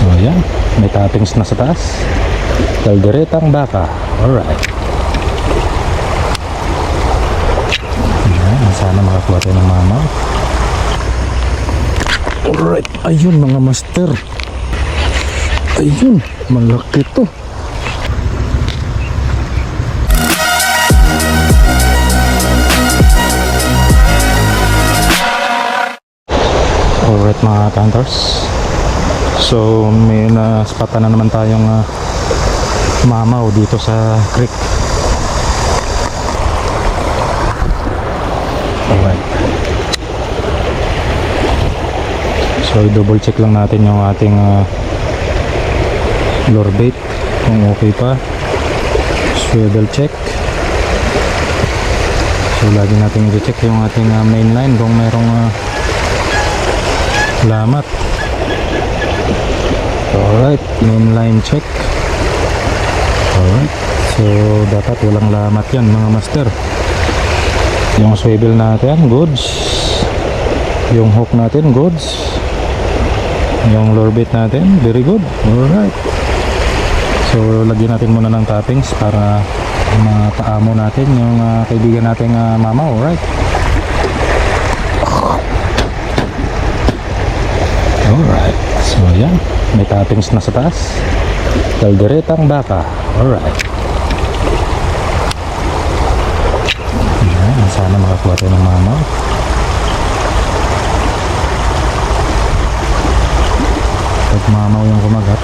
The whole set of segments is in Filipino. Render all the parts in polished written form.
So yan, may toppings na sa taas. Kalderetang baka. Alright. Yan, sana makakuha tayo ng mamaw. Alright, ayun mga master. Ayun, malaki to. Alright mga hunters, so may naspatan na naman tayong mamaw dito sa creek. Alright, so double check lang natin yung ating lure bait kung okay pa. Swivel check. So lagi natin i-check yung ating main line kung merong lamat. Alright, main line check. Alright, so dapat walang lamat yan mga master. Yung swivel natin goods, yung hook natin goods, yung lure bait natin very good. Alright, so lagyan natin muna ng toppings para mapaamo natin yung kaibigan nating mamaw. Alright, alright, so yan, may toppings na sa taas. Kalderetang baka. Alright. Yan, sana makakuha tayo ng mamaw. Pag mamaw yung kumagat,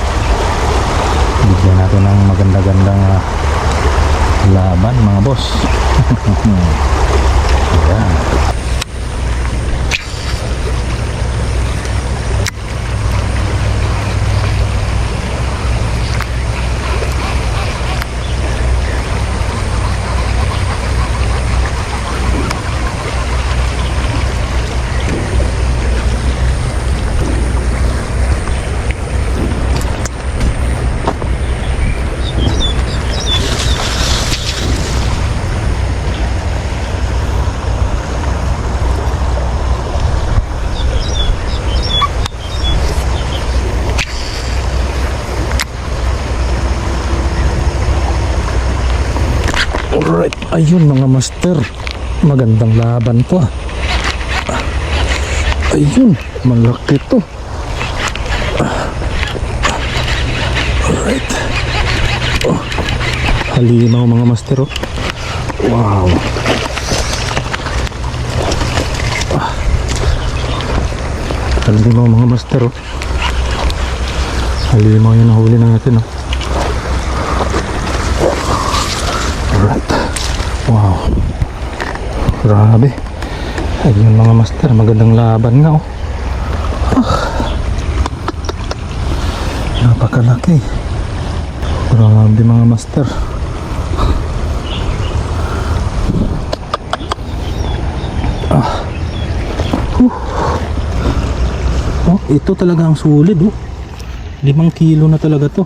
bigyan natin ng maganda-gandang laban mga boss. Yan. Alright, ayun mga master, magandang laban to. Ayun, malaki to. Alright, oh, halimaw mga master. Oh, wow. Halimaw mga master. Oh, halimaw yung nahuli natin. Oh. Alright, wow, grabe. Ayun mga master, magandang laban nga. Oh, napakalaki. Grabe mga master. Oh, ito talaga ang sulit. Oh, 5 kilo na talaga to.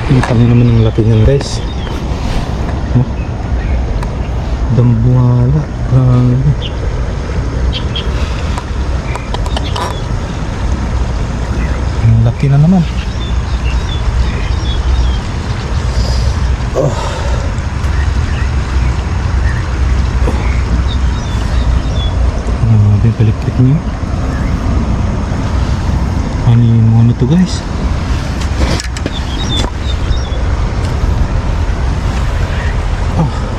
Kita nyo naman ang laki niyan guys. Dambuhala. Ang laki na naman. Oh. Grabe, palikit niyo. Ano to guys?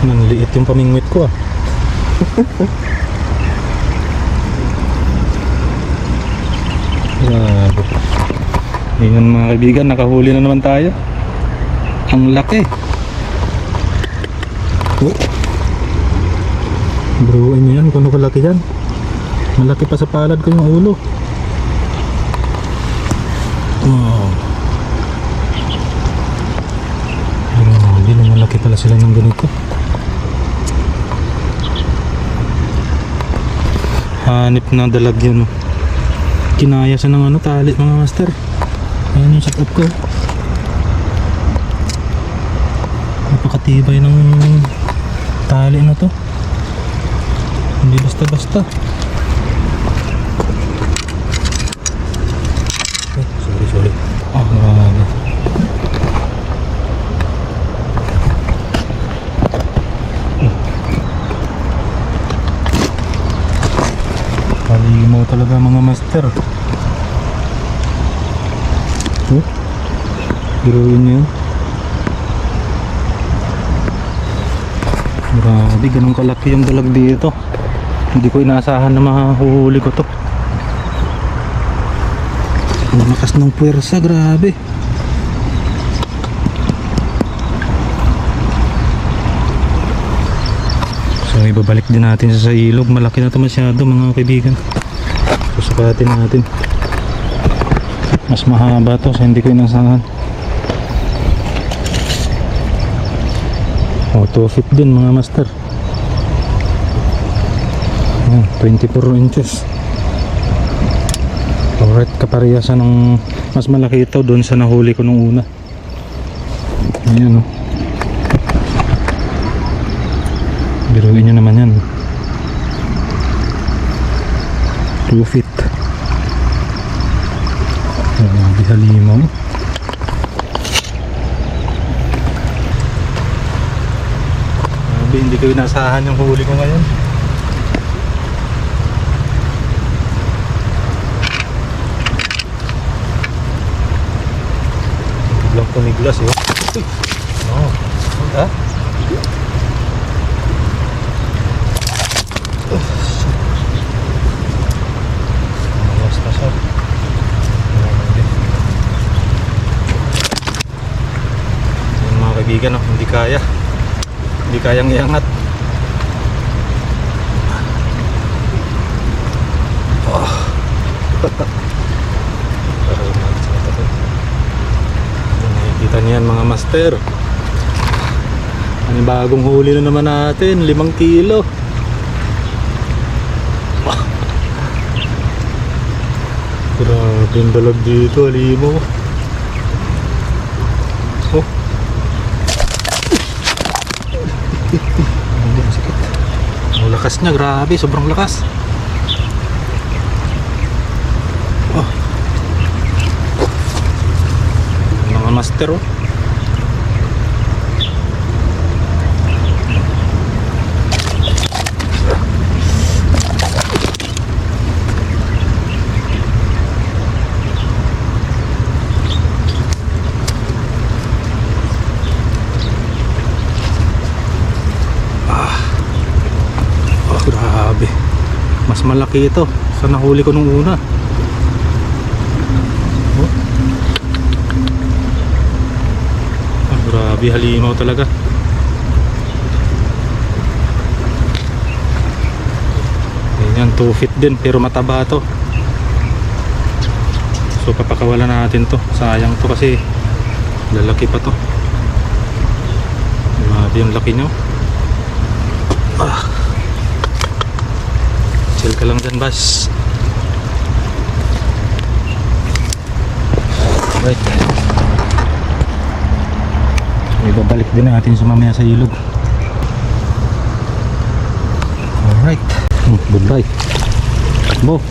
Nang liit yung pamingwit ko. Grabe. Ngayon mga kaibigan, nakahuli na naman tayo. Ang laki. Oh. Bro, ano yan? Kung ano kalaki yan? Malaki pa sa palad ko yung ulo. Wow. Grabe, malaki pala sila ng ganito. Hanip na dalag yun. Kinaya sa ng tali mga master. Ayan yung setup ko. Napakatibay ng tali na to. Hindi basta-basta. Sorry. Grabe. Halimaw talaga mga master. Biruin niyo. Grabe, ganun kalaki yung dalag dito. Hindi ko inaasahan na mahuhuli ko to. Ang lakas ng puwersa, grabe. So ibabalik din natin sa ilog. Malaki na to masyado mga kaibigan. Susukatin natin. Mas mahaba to, so hindi ko inasahan. Auto fit din mga master. 24 inches. Alright, kaparehasan ng mas malaki ito doon sa nahuli ko nung una. Ayan o. Biruin nyo naman yan. 2 feet. Grabe, halimaw. Grabe, hindi ko inasahan yung huli ko ngayon. Biglang tumiglas eh. Uy! No. Ha? Basta siya. Yung mga kaibigan, no? Hindi kayang iangat. Nakikita niyan mga master. Ang bagong huli na naman natin, 5 kilo. Grabe yung dalag dito, halimaw. Oh. Ang lakas niya, grabe, sobrang lakas. Oh. Mga master oh. Grabe, mas malaki ito sa nahuli ko nung una. Oh. Grabe, halimaw talaga. Ayan, 2 feet din pero mataba to. So papakawalan natin to. Sayang to kasi lalaki pa to. Grabe yung laki nyo. Chill ka lang dyan, Bas. Right. Ibabalik din natin sa mamaya sa ilog. Alright. Goodbye. Takbo.